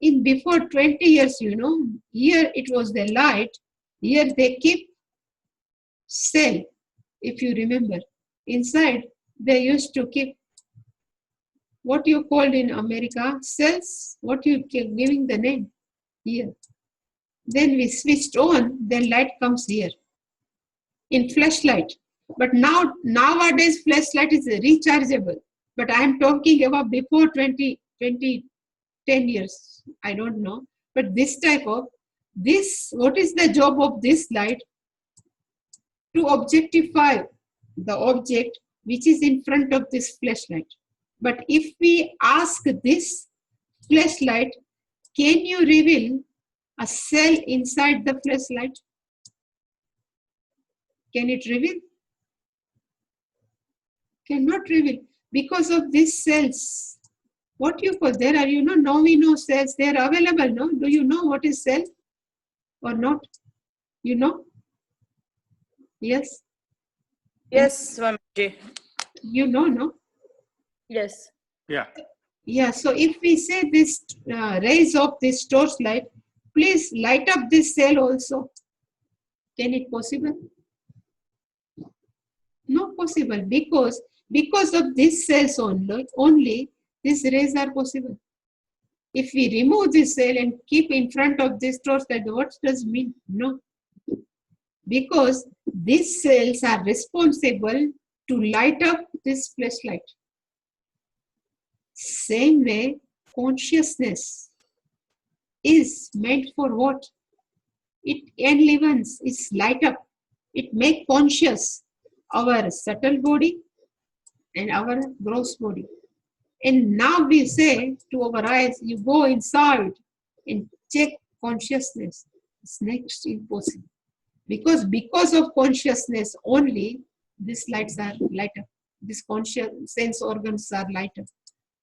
in before 20 years, you know, here it was the light, here they keep cell, if you remember. Inside, they used to keep what you called in America, cells, what you keep giving the name here. Then we switched on, then light comes here in flashlight. But nowadays flashlight is rechargeable. But I am talking about before 10 years. I don't know. But this type of, what is the job of this light? To objectify the object which is in front of this flashlight. But if we ask this flashlight, can you reveal a cell inside the flashlight? Can it reveal? Cannot reveal. Because of these cells. What you call, there are, now we know cells, they are available, no? Do you know what is cell or not? You know? Yes? Yes, Swamiji. You know, no? Yes. Yeah. Yeah, so if we say this rays of this torchlight, please light up this cell also. Can it possible? Not possible, because of these cells only these rays are possible. If we remove this cell and keep in front of this torchlight, what does it mean? No. Because these cells are responsible to light up this flashlight. Same way, consciousness is meant for what? It enlivens, it's light up. It make conscious our subtle body and our gross body. And now we say to our eyes, you go inside and check consciousness. It's next impossible. Because of consciousness only, these lights are light up. These conscious sense organs are light up.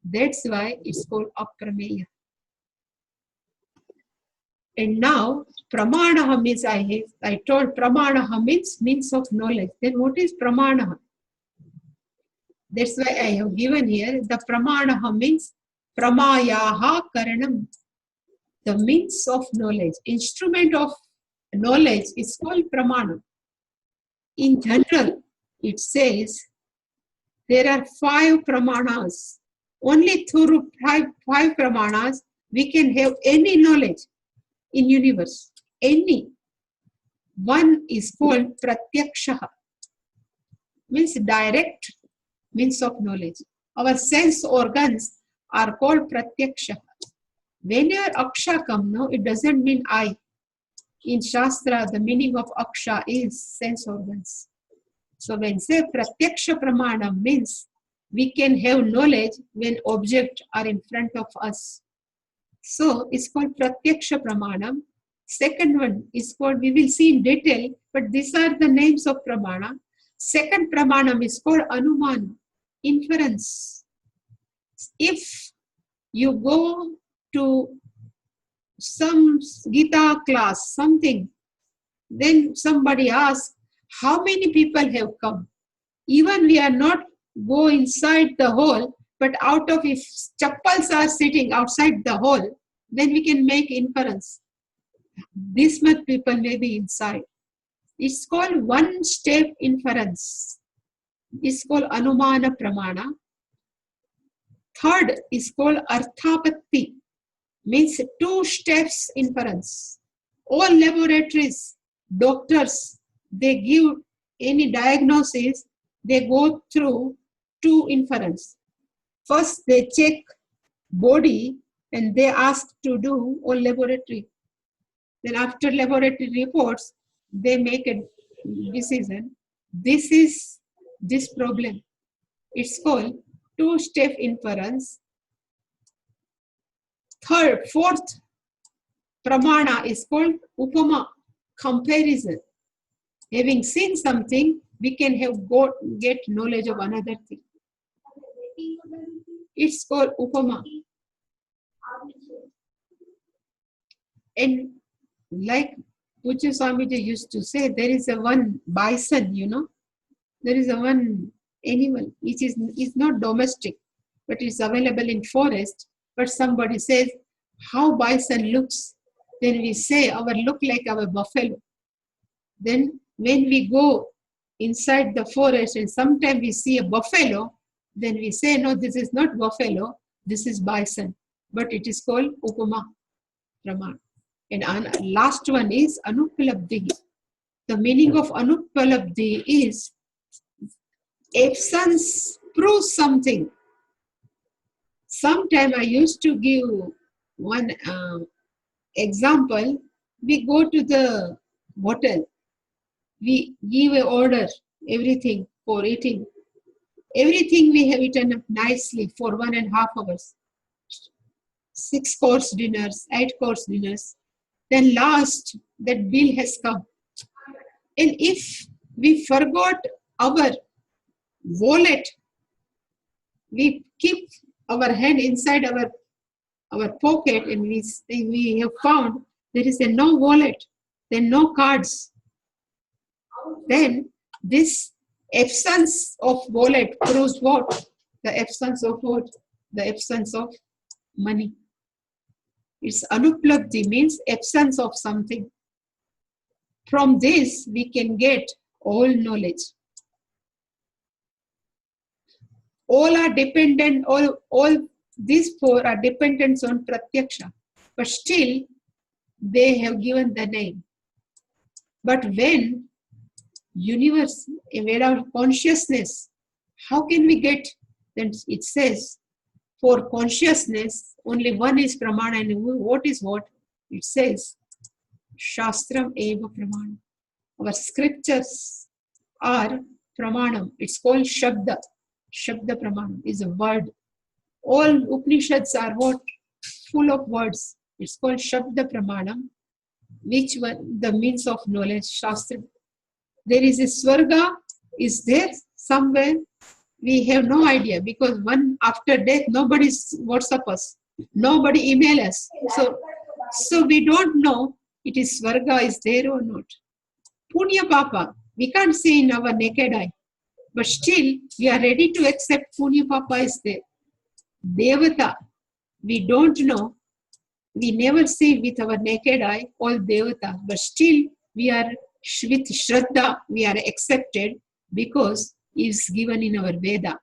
That's why it's called aprameya. And now, pramanaha means, I told pramanaha means of knowledge. Then what is pramanaha? That's why I have given here, the pramanaha means pramayaha karanam. The means of knowledge, instrument of knowledge is called pramana. In general, it says there are 5 pramanas. Only through five pramanas we can have any knowledge in universe. Any. One is called pratyakshaha, means direct means of knowledge. Our sense organs are called pratyakshaha. Whenever aksha comes, no, it doesn't mean I. In Shastra, the meaning of aksha is sense organs. So when say pratyaksha pramana means we can have knowledge when objects are in front of us. So it's called pratyaksha pramanam. Second one is called, we will see in detail, but these are the names of pramana. Second pramanam is called anumana, inference. If you go to some Gita class, something, then somebody asks, how many people have come? Even we are not go inside the hall, but out of, if chappals are sitting outside the hall, then we can make inference. This much people may be inside. It's called one-step inference. It's called anumana pramana. Third is called arthapatti, means 2 steps inference. All laboratories, doctors, they give any diagnosis, they go through 2 inference. First, they check body and they ask to do all laboratory. Then after laboratory reports, they make a decision. This is this problem. It's called 2-step inference. Fourth pramana is called upama, comparison. Having seen something, we can get knowledge of another thing. It's called upama. And like Pujya Swamiji used to say, there is a one bison, there is a one animal which is not domestic, but it's available in forest. But somebody says, how bison looks? Then we say, our look like our buffalo. Then when we go inside the forest and sometimes we see a buffalo, then we say, no, this is not buffalo, this is bison. But it is called upama praman. And last one is anupalabdhi. The meaning of anupalabdhi is absence proves something. Sometime I used to give one example. We go to the hotel. We give an order, everything for eating. Everything we have eaten up nicely for 1.5 hours. 6-course dinners, 8-course dinners. Then last, that bill has come. And if we forgot our wallet, we keep our hand inside our pocket and we have found there is no wallet, then no cards. Then this absence of wallet proves what? The absence of what? The absence of money. It's anuplabdhi, means absence of something. From this we can get all knowledge. all are dependent, all these four are dependent on Pratyaksha. But still, they have given the name. But when universe, without consciousness, how can we get? Then it says, for consciousness, only one is Pramana. And what is what? It says, Shastram eva Pramana. Our scriptures are Pramanam. It's called Shabda. Shabda Pramanam is a word. All Upanishads are what? Full of words. It's called Shabda Pramanam, which one the means of knowledge, Shastra. There is a Swarga, is there somewhere? We have no idea, because one after death, nobody's WhatsApp us, nobody email us. So we don't know it is Swarga is there or not. Punya Papa, we can't see in our naked eye, but still we are ready to accept Punya Papa is there. Devata, we don't know. We never see with our naked eye all Devata, but still we are with Shraddha, we are accepted because it is given in our Veda.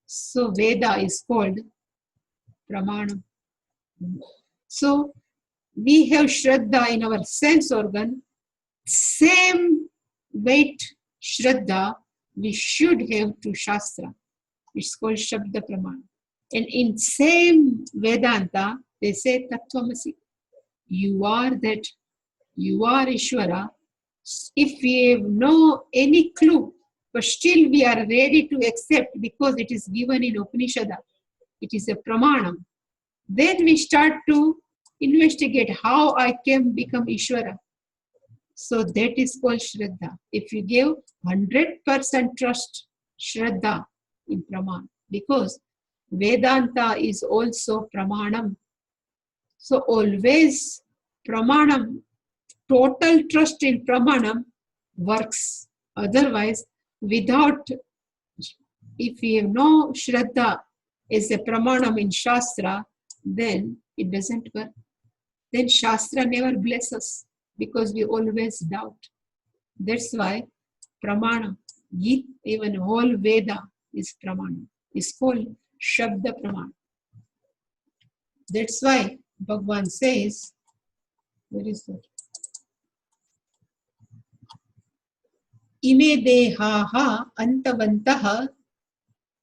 So Veda is called Pramanam. So we have Shraddha in our sense organ, same weight Shraddha we should have to Shastra. It's called Shabda Pramanam. And in same Vedanta, they say Tattvamasi. You are that, you are Ishvara. If we have no any clue, but still we are ready to accept because it is given in Upanishad, it is a Pramanam. Then we start to investigate how I can become Ishvara. So that is called Shraddha. If you give 100% trust, Shraddha in Praman, because Vedanta is also Pramanam. So always Pramanam, total trust in Pramanam works. Otherwise, without, if we have no Shraddha as a Pramanam in Shastra, then it doesn't work. Then Shastra never blesses us because we always doubt. That's why Pramanam, even whole Veda is Pramanam. It's called Shabda Pramanam. That's why Bhagavan says, where is that? Ime dehaha antavantaha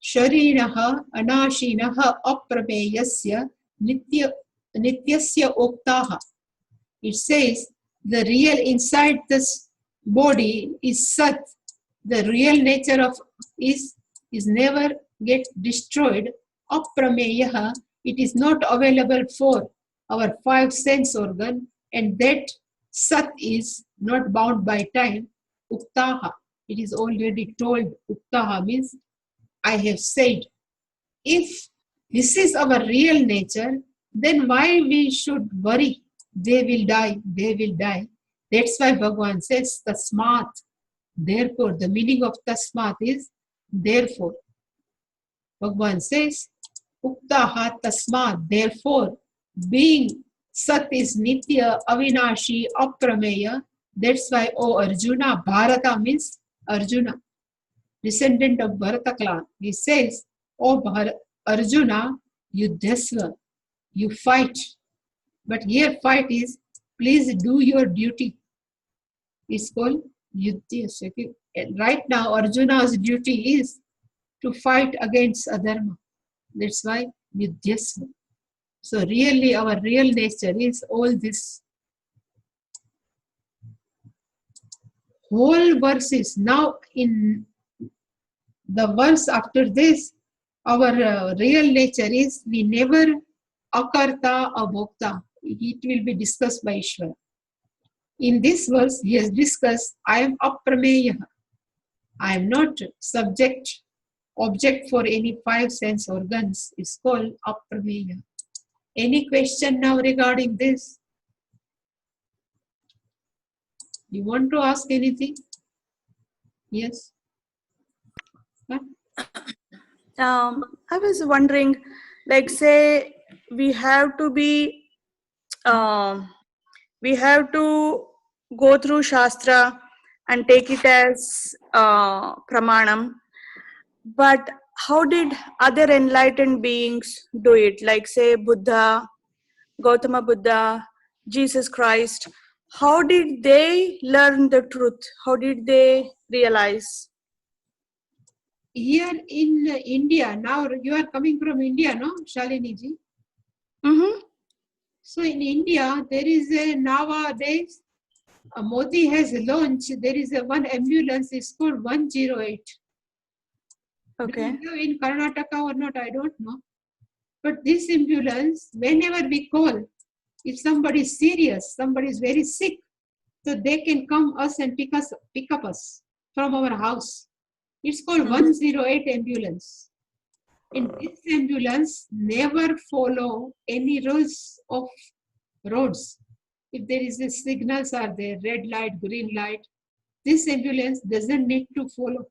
shariraha anashinaha aprameyasya nityasya oktaha. It says the real inside this body is Sat. The real nature of is never get destroyed. Aprameyaha, it is not available for our five sense organ, and that Sat is not bound by time. Uktaha, it is already told. Uktaha means I have said. If this is our real nature, then why we should worry? They will die, they will die. That's why Bhagavan says Tasmat. Therefore, the meaning of Tasmat is therefore. Bhagavan says Uktaha Tasmat. Therefore, being Sat is Nitya, Avinashi, Aprameya. That's why, O Arjuna, Bharata means Arjuna, descendant of Bharata clan. He says, O Arjuna, Yuddhasva, you fight. But here fight is, please do your duty. It's called Yuddhasva. Right now, Arjuna's duty is to fight against adharma. That's why Yuddhasva. So really, our real nature is all this. Whole verses. Now in the verse after this, our real nature is we never akarta abhokta. It will be discussed by Ishvara. In this verse, he has discussed, I am aprameya. I am not object for any five sense organs. It's called aprameya. Any question now regarding this? You want to ask anything? Yes? Huh? I was wondering, like, say we have to be, we have to go through Shastra and take it as Pramanam. But how did other enlightened beings do it? Like say Buddha, Gautama Buddha, Jesus Christ. How did they learn the truth? How did they realize? Here in India, now you are coming from India, no, Shalini ji? Mm-hmm. So in India, there is a nowadays, Modi has launched, there is a one ambulance, it's called 108. Okay. Do you have in Karnataka or not, I don't know. But this ambulance, whenever we call, if somebody is serious, somebody is very sick, so they can come us and pick up us from our house. It's called 108 ambulance. And this ambulance never follow any rules of roads. If there is a signals are there, red light, green light, this ambulance doesn't need to follow.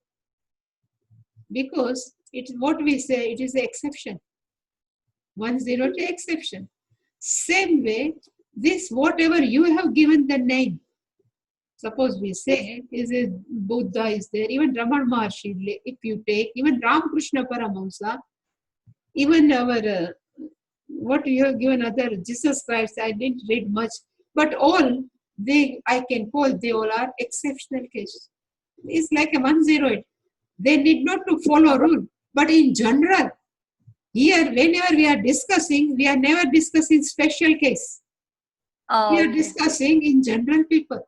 Because it's what we say, it is an exception. 108 exception. Same way, this whatever you have given the name, suppose we say is a Buddha is there, even Ramana Maharshi, if you take, even Ramakrishna Paramahamsa, even our, what you have given other, Jesus Christ, I didn't read much, but all they, I can call, they all are exceptional cases. It's like a 108. They need not to follow rule, but in general, here, whenever we are discussing, we are never discussing special case. We are discussing in general people.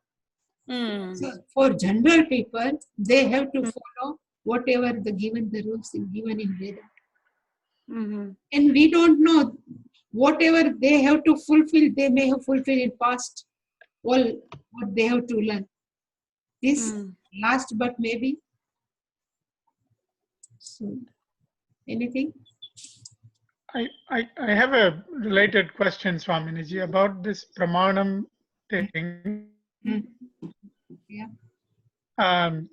So for general people, they have to follow whatever the given the rules is given in Veda. And we don't know whatever they have to fulfill, they may have fulfilled in past, all what they have to learn. This last but maybe. So, anything? I have a related question, Swaminiji, about this Pramanam thing. Yeah.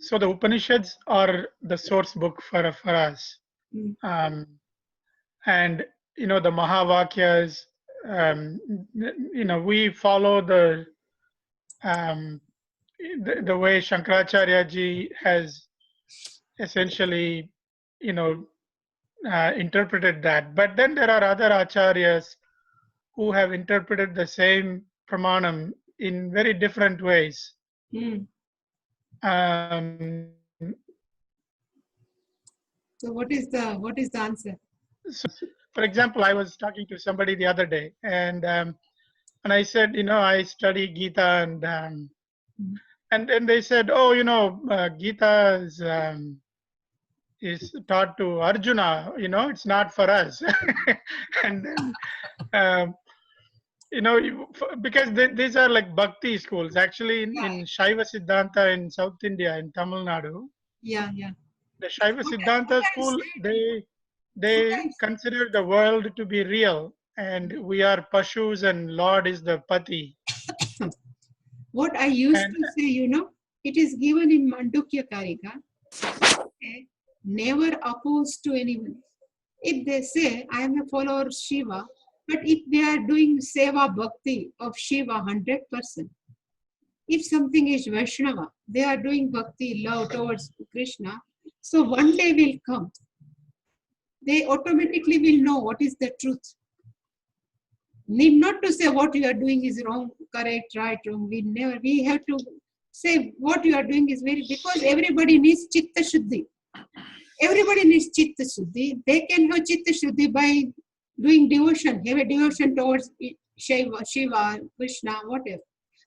So the Upanishads are the source book for us. And, you know, the Mahavakyas, you know, we follow the way Shankaracharya ji has essentially, you know, interpreted that. But then there are other acharyas who have interpreted the same pramanam in very different ways. So what is the answer? So, for example, I was talking to somebody the other day, and I said, you know, I study Gita, and they said, oh, you know, Gita is taught to Arjuna, you know, it's not for us. And then, you know, because these are like bhakti schools. Actually, in Shaiva Siddhanta in South India, in Tamil Nadu, Yeah. the Shaiva Siddhanta school, they consider the world to be real, and we are Pashus and Lord is the Pati. What I used to say, you know, it is given in Mandukya Karika, never opposed to anyone. If they say, I am a follower of Shiva, but if they are doing Seva Bhakti of Shiva 100%, if something is Vaishnava, they are doing Bhakti, love towards Krishna, so one day will come. They automatically will know what is the truth. Need not to say what you are doing is wrong, correct, right, wrong. We have to say what you are doing is very, because everybody needs Chitta Shuddhi. Everybody needs Chitta Shuddhi. They can have Chitta Shuddhi by doing devotion, have a devotion towards Shiva, Krishna, whatever.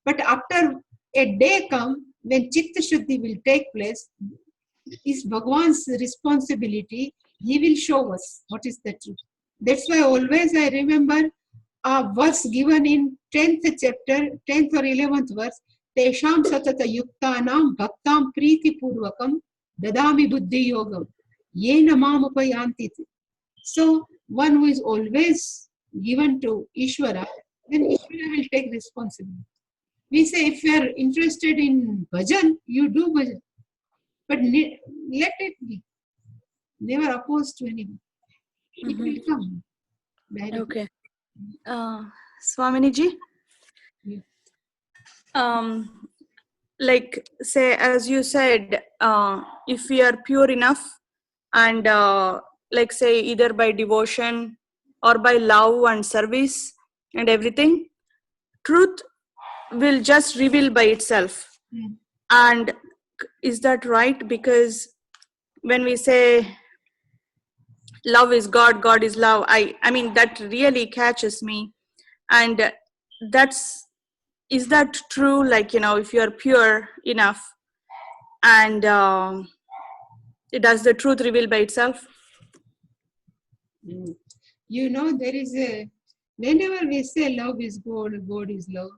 But after a day come when Chitta Shuddhi will take place, is Bhagwan's responsibility. He will show us what is the truth. That's why always I remember a verse given in 10th chapter, 10th or 11th verse, Tesham satata yuktanam bhaktam priti purvakam dadami buddhi yogam yena mamupayanti. So one who is always given to Ishvara, then Ishvara will take responsibility. We say if you are interested in bhajan, you do bhajan. But let it be. Never opposed to anyone. It will come. Okay. Swaminiji? Yeah. Like, say, as you said, if we are pure enough and like say either by devotion or by love and service and everything, truth will just reveal by itself. Mm. And is that right? Because when we say love is God, God is love, I mean that really catches me. And is that true? Like, if you're pure enough, and does the truth reveal by itself? Mm. There is whenever we say love is God, God is love,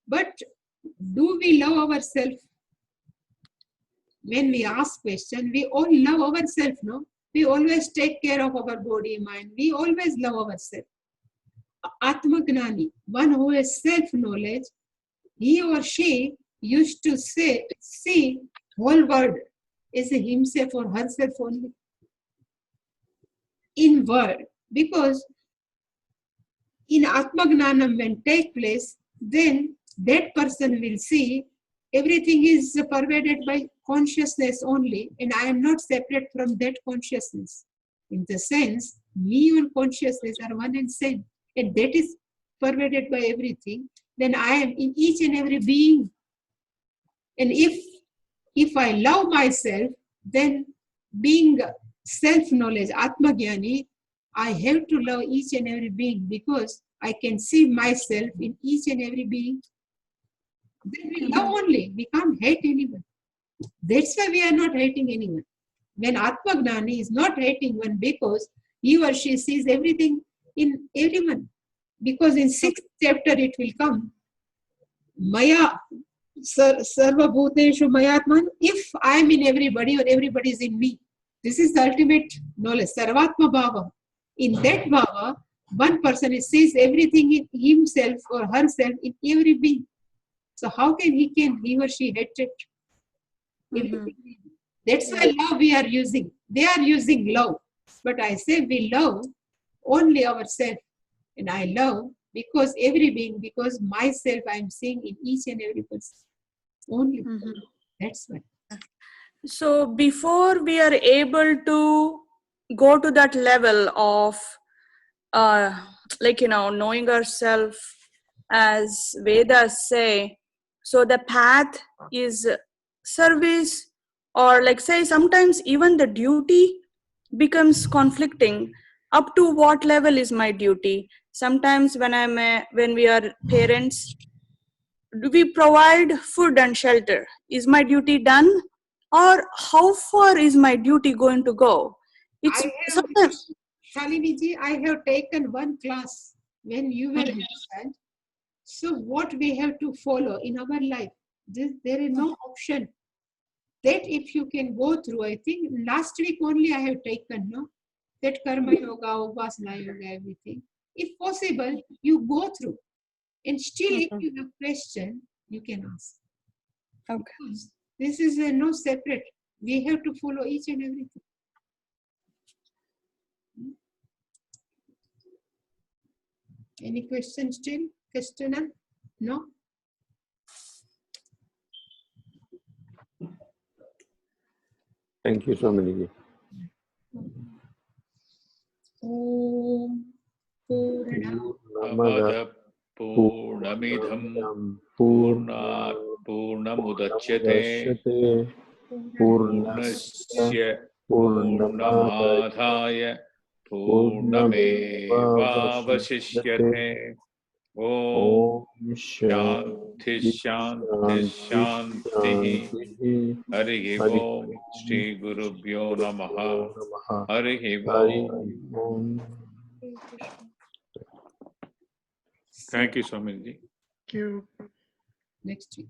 but do we love ourselves? When we ask question, we all love ourselves, no? We always take care of our body, mind. We always love ourselves. Atma Gnani, one who has self-knowledge, he or she used to see whole world as a himself or herself only. In word, because in Atma Gnanam when take place, then that person will see everything is pervaded by consciousness only, and I am not separate from that consciousness. In the sense, me and consciousness are one and same, and that is pervaded by everything. Then I am in each and every being. And if I love myself, then being self-knowledge, Atma Jnani, I have to love each and every being because I can see myself in each and every being. Then we love only. We can't hate anyone. That's why we are not hating anyone. When Atma Gnani is not hating one because he or she sees everything in everyone. Because in 6th chapter it will come, Maya Sarva Bhuteshu Mayatman, if I am in everybody or everybody is in me. This is the ultimate knowledge, Sarvatma Bhava. In that Bhava, one person sees everything in himself or herself in every being. So how can he or she hate it? That's why love we are using. They are using love. But I say we love only ourselves. And I love because every being, because myself I am seeing in each and every person. Only. That's why. So before we are able to go to that level of knowing ourselves, as Vedas say, so the path is service, or like say sometimes even the duty becomes conflicting. Up to what level is my duty? Sometimes when we are parents, do we provide food and shelter? Is my duty done? Or how far is my duty going to go? It's sometimes. Shalini ji, I have taken one class when you were inside. So what we have to follow in our life, there is no option. That if you can go through, I think last week only I have taken, no? That karma yoga, upasana yoga, everything. If possible, you go through. And still if you have question, you can ask. Okay. Because this is no separate. We have to follow each and everything. Any questions still? Questioner? No? Thank you so many. Om Purnamada Purnamidham Purnat Purnamudachyate Purnasya Purnamadhaya Purnamevavasishyate. Om Shanti Shanti Shanti. Harihi Om. Shri Gurubhyo Namaha. Harihi Om. Thank you, Swamiji. Thank you. next week.